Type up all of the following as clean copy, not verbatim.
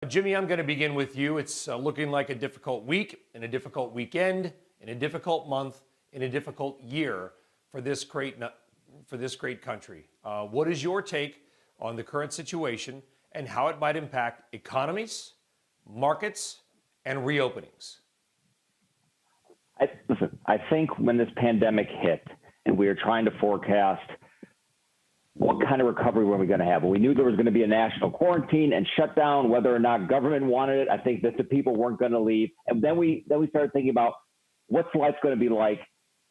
Jimmy, I'm going to begin with you. It's looking like a difficult week and a difficult weekend and a difficult month and a difficult year for this great country. What is your take on the current situation and how it might impact economies, markets, and reopenings? Listen, I think when this pandemic hit and we were trying to forecast what kind of recovery were we going to have, well, we knew there was going to be a national quarantine and shutdown, whether or not government wanted it. I think that the people weren't going to leave. And then we started thinking about what's life going to be like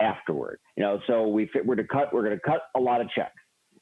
afterward. So we're going to cut a lot of checks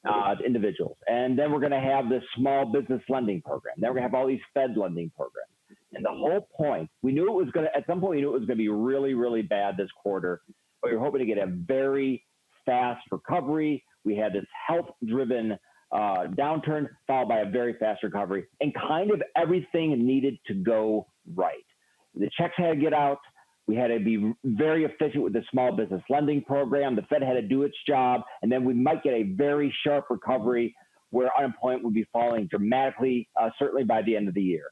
to individuals. And then we're going to have this small business lending program. Then we're going to have all these Fed lending programs. And the whole point, we knew it was going to, at some point, we knew it was going to be really, really bad this quarter. But we were hoping to get a very fast recovery. We had this health-driven downturn followed by a very fast recovery. And kind of everything needed to go right. The checks had to get out. We had to be very efficient with the small business lending program. The Fed had to do its job. And then we might get a very sharp recovery where unemployment would be falling dramatically, certainly by the end of the year.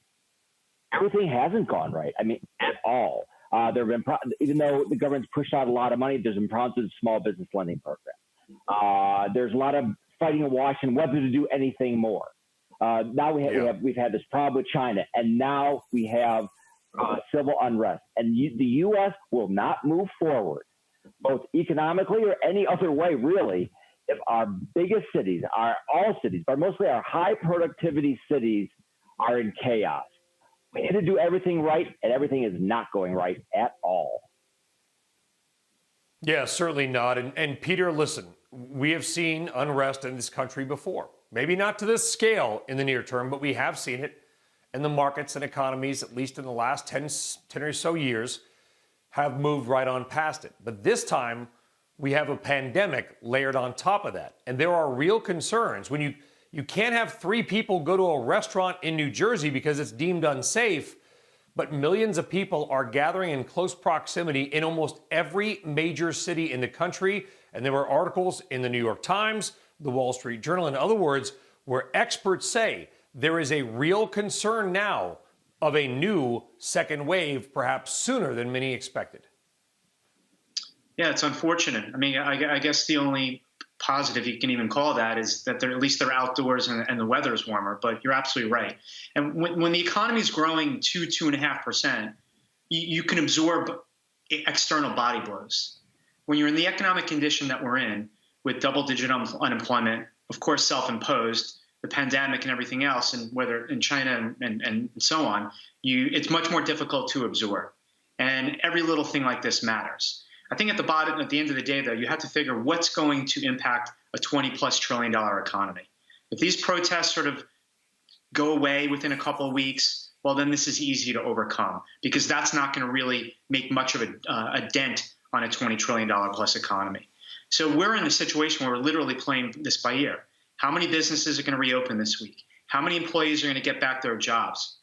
Everything hasn't gone right. I mean, at all. There have been, even though the government's pushed out a lot of money, there's been problems with the small business lending program. There's a lot of fighting in Washington whether to do anything more. Now we've had this problem with China, and now we have civil unrest. And the U.S. will not move forward, both economically or any other way, really, if our biggest cities, all cities, but mostly our high productivity cities, are in chaos. We need to do everything right, and everything is not going right at all. Yeah, certainly not. And Peter, listen, we have seen unrest in this country before. Maybe not to this scale in the near term, but we have seen it. And the markets and economies, at least in the last 10 or so years, have moved right on past it. But this time, we have a pandemic layered on top of that. And there are real concerns. When you can't have 3 people go to a restaurant in New Jersey because it's deemed unsafe, but millions of people are gathering in close proximity in almost every major city in the country. And there were articles in the New York Times, the Wall Street Journal, in other words, where experts say there is a real concern now of a new second wave, perhaps sooner than many expected. Yeah, it's unfortunate. I mean, I guess the only positive you can even call that is that at least they're outdoors and the weather's warmer, but you're absolutely right. And when the economy is growing 2.5%, you can absorb external body blows. When you're in the economic condition that we're in, with double-digit unemployment, of course self-imposed, the pandemic and everything else, and whether in China and so on, it's much more difficult to absorb. And every little thing like this matters. I think at the end of the day, though, you have to figure what's going to impact a $20+ trillion economy. If these protests sort of go away within a couple of weeks, well, then this is easy to overcome because that's not going to really make much of a dent on a $20 trillion plus economy. So we're in a situation where we're literally playing this by ear. How many businesses are going to reopen this week? How many employees are going to get back their jobs?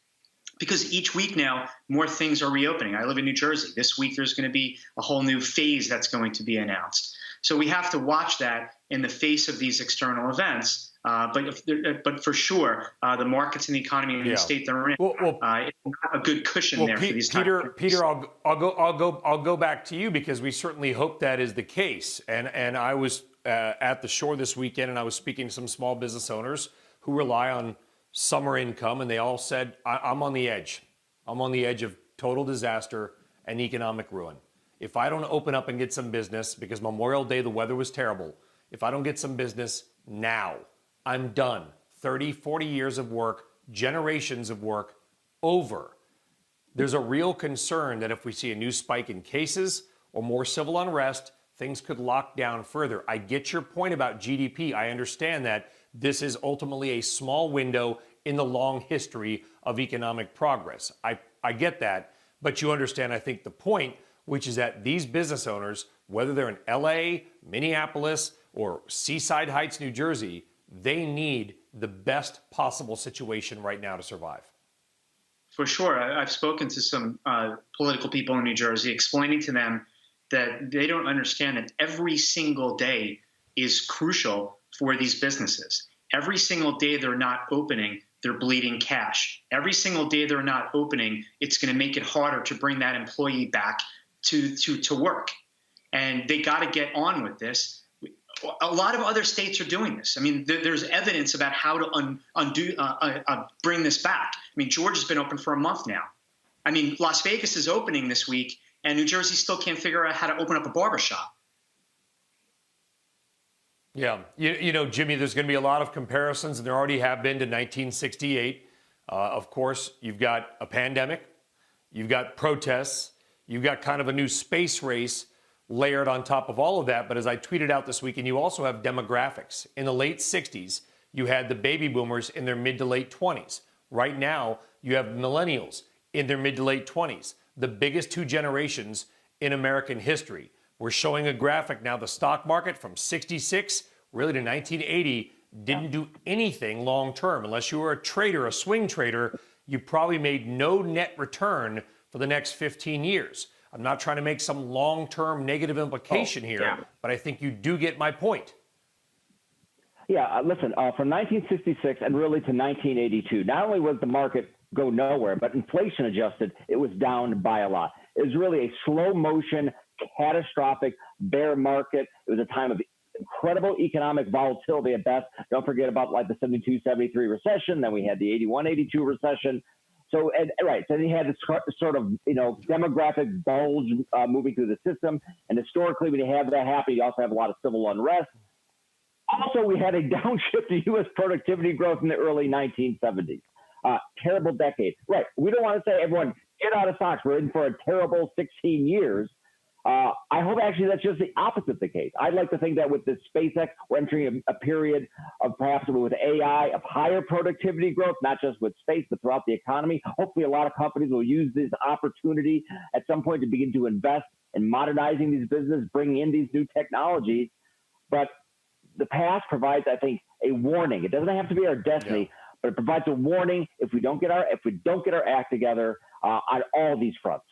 Because each week now, more things are reopening. I live in New Jersey. This week, there's going to be a whole new phase that's going to be announced. So we have to watch that in the face of these external events. But for sure, the markets and the economy and the state they're in, it's not a good cushion there for these Peter, I'll go back to you because we certainly hope that is the case. And I was at the shore this weekend, and I was speaking to some small business owners who rely on summer income, and they all said, I'm on the edge. I'm on the edge of total disaster and economic ruin. If I don't open up and get some business, because Memorial Day, the weather was terrible, if I don't get some business now, I'm done. 30, 40 years of work, generations of work, over. There's a real concern that if we see a new spike in cases or more civil unrest, things could lock down further. I get your point about GDP. I understand that this is ultimately a small window in the long history of economic progress. I get that, but you understand, I think, the point, which is that these business owners, whether they're in LA, Minneapolis, or Seaside Heights, New Jersey, they need the best possible situation right now to survive. For sure. I've spoken to some political people in New Jersey, explaining to them that they don't understand that every single day is crucial for these businesses. Every single day they're not opening they're bleeding cash. Every single day they're not opening, it's going to make it harder to bring that employee back to work. And they got to get on with this. A lot of other states are doing this. I mean, there's evidence about how to bring this back. I mean, Georgia's been open for a month now. I mean, Las Vegas is opening this week, and New Jersey still can't figure out how to open up a barbershop. Yeah, you know, Jimmy, there's going to be a lot of comparisons, and there already have been, to 1968. Of course, you've got a pandemic, you've got protests, you've got kind of a new space race layered on top of all of that. But as I tweeted out this weekend, you also have demographics. In the late 60s, you had the baby boomers in their mid to late 20s. Right now, you have millennials in their mid to late 20s, the biggest two generations in American history. We're showing a graphic now. The stock market from 66 really to 1980 didn't do anything long term. Unless you were a trader, a swing trader, you probably made no net return for the next 15 years. I'm not trying to make some long-term negative implication here, but I think you do get my point. Yeah, listen, from 1966 and really to 1982, not only was the market go nowhere, but inflation adjusted, it was down by a lot. It was really a slow motion, catastrophic bear market. It was a time of incredible economic volatility at best. Don't forget about like the 72, 73 recession. Then we had the 81, 82 recession. So, right. So you had this sort of, you know, demographic bulge moving through the system. And historically, when you have that happen, you also have a lot of civil unrest. Also, we had a downshift to U.S. productivity growth in the early 1970s. Terrible decade. Right. We don't want to say, everyone, get out of stocks. We're in for a terrible 16 years. I hope actually that's just the opposite the case. I'd like to think that with the SpaceX, we're entering a period of perhaps with AI of higher productivity growth, not just with space, but throughout the economy. Hopefully a lot of companies will use this opportunity at some point to begin to invest in modernizing these businesses, bringing in these new technologies. But the past provides, I think, a warning. It doesn't have to be our destiny, but it provides a warning if we don't get our act together on all these fronts.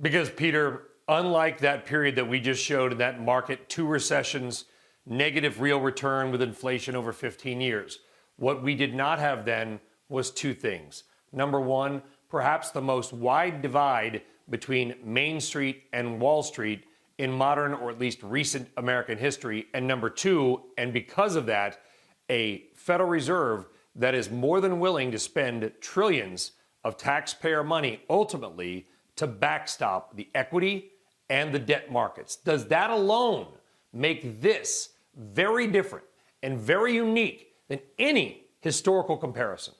Because, Peter, unlike that period that we just showed in that market, 2 recessions, negative real return with inflation over 15 years, what we did not have then was 2 things. Number one, perhaps the most wide divide between Main Street and Wall Street in modern, or at least recent, American history. And number 2, and because of that, a Federal Reserve that is more than willing to spend trillions of taxpayer money ultimately to backstop the equity and the debt markets. Does that alone make this very different and very unique than any historical comparison?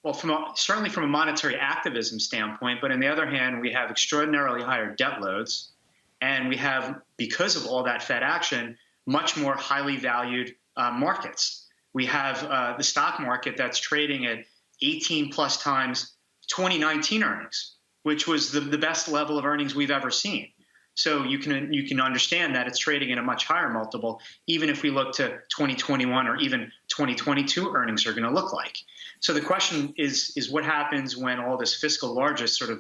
Well, certainly from a monetary activism standpoint, but on the other hand, we have extraordinarily higher debt loads, and we have, because of all that Fed action, much more highly valued markets. We have the stock market that's trading at 18 plus times 2019 earnings, which was the best level of earnings we've ever seen. So you can understand that it's trading at a much higher multiple, even if we look to 2021 or even 2022 earnings are going to look like. So the question is what happens when all this fiscal largesse sort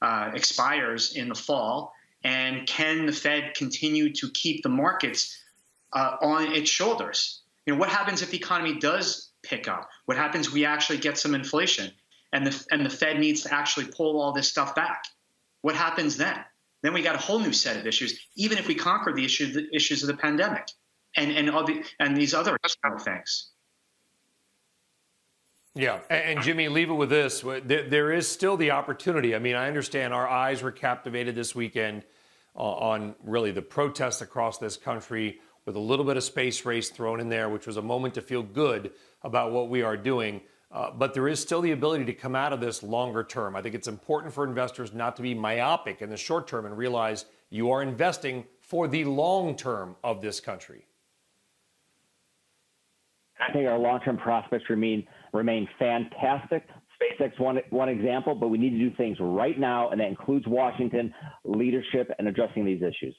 of expires in the fall, and can the Fed continue to keep the markets on its shoulders? You know, what happens if the economy does pick up? What happens if we actually get some inflation? And the Fed needs to actually pull all this stuff back? What happens then? Then we got a whole new set of issues, even if we conquer the issues of the pandemic and these other things. Yeah, and Jimmy, leave it with this. There is still the opportunity. I mean, I understand our eyes were captivated this weekend on really the protests across this country with a little bit of space race thrown in there, which was a moment to feel good about what we are doing. But there is still the ability to come out of this longer term. I think it's important for investors not to be myopic in the short term and realize you are investing for the long term of this country. I think our long-term prospects remain fantastic. SpaceX one example, but we need to do things right now, and that includes Washington leadership and addressing these issues.